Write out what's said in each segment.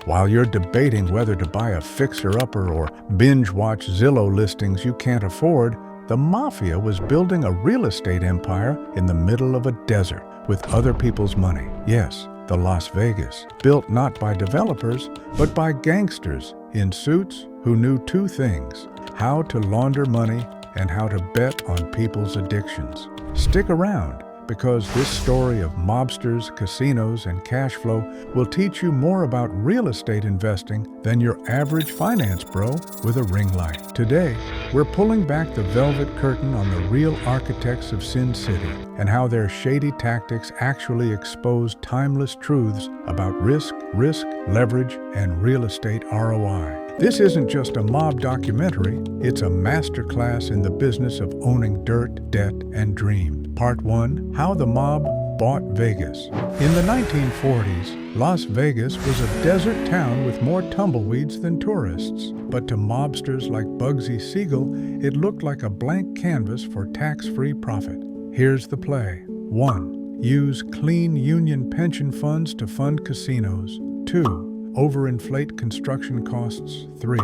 While you're debating whether to buy a fixer-upper or binge-watch Zillow listings you can't afford, the Mafia was building a real estate empire in the middle of a desert with other people's money. Yes, the Las Vegas, built not by developers, but by gangsters in suits who knew two things: how to launder money and how to bet on people's addictions. Stick around, because this story of mobsters, casinos, and cash flow will teach you more about real estate investing than your average finance bro with a ring light. Today, we're pulling back the velvet curtain on the real architects of Sin City and how their shady tactics actually expose timeless truths about risk, leverage, and real estate ROI. This isn't just a mob documentary, it's a masterclass in the business of owning dirt, debt, and dream. Part 1. How the Mob Bought Vegas. In the 1940s, Las Vegas was a desert town with more tumbleweeds than tourists. But to mobsters like Bugsy Siegel, it looked like a blank canvas for tax-free profit. Here's the play. 1. Use clean union pension funds to fund casinos. 2. Overinflate construction costs. 3.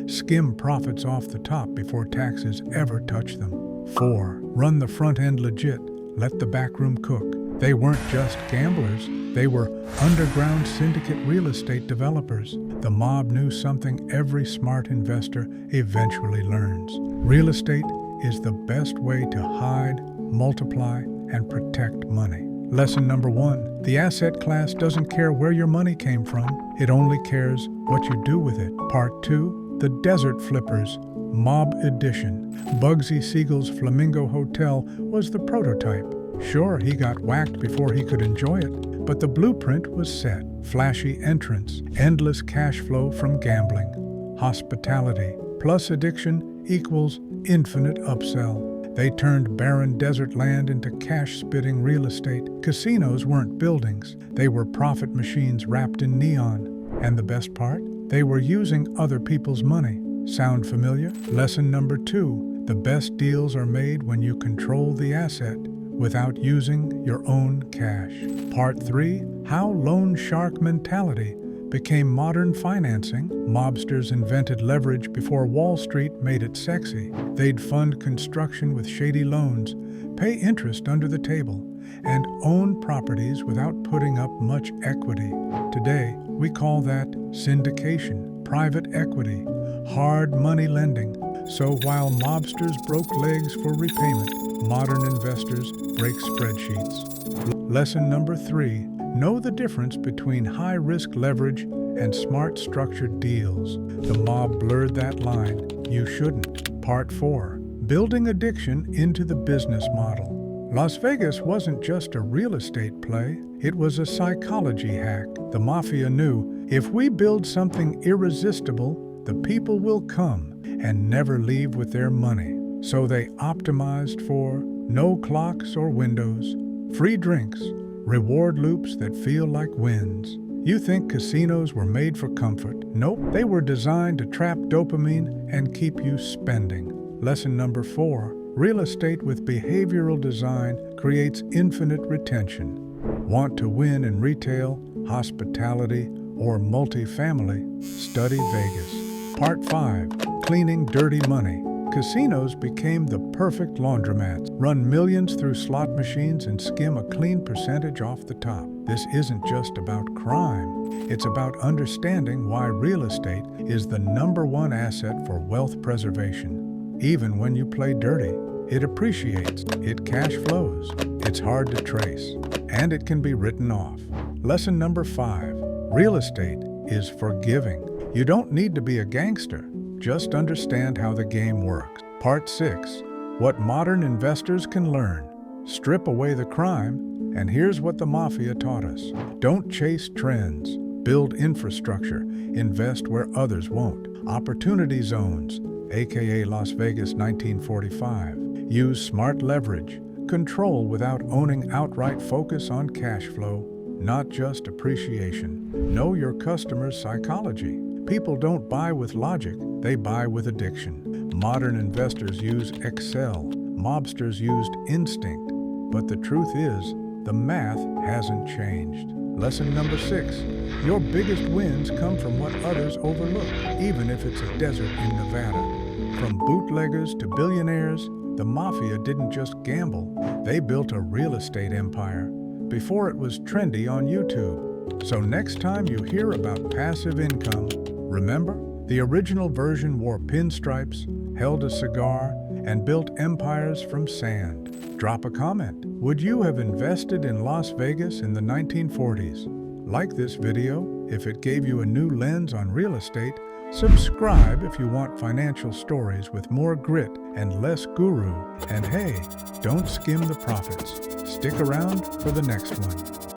Skim profits off the top before taxes ever touch them. 4. Run the front end legit. Let the back room cook. They weren't just gamblers. They were underground syndicate real estate developers. The mob knew something every smart investor eventually learns. Real estate is the best way to hide, multiply, and protect money. Lesson number 1. The asset class doesn't care where your money came from. It only cares what you do with it. Part 2. The Desert Flippers. Mob Edition. Bugsy Siegel's Flamingo Hotel was the prototype. Sure, he got whacked before he could enjoy it, but the blueprint was set. Flashy entrance, endless cash flow from gambling. Hospitality plus addiction equals infinite upsell. They turned barren desert land into cash-spitting real estate. Casinos weren't buildings. They were profit machines wrapped in neon. And the best part? They were using other people's money. Sound familiar? Lesson number 2. The best deals are made when you control the asset without using your own cash. Part 3. How loan shark mentality became modern financing. Mobsters invented leverage before Wall Street made it sexy. They'd fund construction with shady loans, pay interest under the table, and own properties without putting up much equity. Today, we call that syndication, private equity, hard money lending. So while mobsters broke legs for repayment, modern investors break spreadsheets. Lesson number 3. Know the difference between high-risk leverage and smart structured deals. The mob blurred that line. You shouldn't. Part 4. Building addiction into the business model. Las Vegas wasn't just a real estate play, it was a psychology hack. The Mafia knew, if we build something irresistible, the people will come and never leave with their money. So they optimized for no clocks or windows, free drinks, reward loops that feel like wins. You think casinos were made for comfort? Nope, they were designed to trap dopamine and keep you spending. Lesson number 4. Real estate with behavioral design creates infinite retention. Want to win in retail, hospitality, or multifamily? Study Vegas. Part 5. Cleaning dirty money. Casinos became the perfect laundromats. Run millions through slot machines and skim a clean percentage off the top. This isn't just about crime. It's about understanding why real estate is the #1 asset for wealth preservation. Even when you play dirty, it appreciates, it cash flows, it's hard to trace, and it can be written off. Lesson number 5. Real estate is forgiving. You don't need to be a gangster. Just understand how the game works. Part 6. What modern investors can learn. Strip away the crime, and here's what the Mafia taught us. Don't chase trends. Build infrastructure. Invest where others won't. Opportunity zones, aka Las Vegas 1945. Use smart leverage. Control without owning outright. Focus on cash flow, not just appreciation. Know your customer's psychology. People don't buy with logic, they buy with addiction. Modern investors use Excel, mobsters used instinct. But the truth is, the math hasn't changed. Lesson number 6. Your biggest wins come from what others overlook, even if it's a desert in Nevada. From bootleggers to billionaires, the Mafia didn't just gamble, they built a real estate empire before it was trendy on YouTube. So next time you hear about passive income, remember, the original version wore pinstripes, held a cigar, and built empires from sand. Drop a comment. Would you have invested in Las Vegas in the 1940s? Like this video if it gave you a new lens on real estate. Subscribe if you want financial stories with more grit and less guru. And hey, don't skim the profits. Stick around for the next one.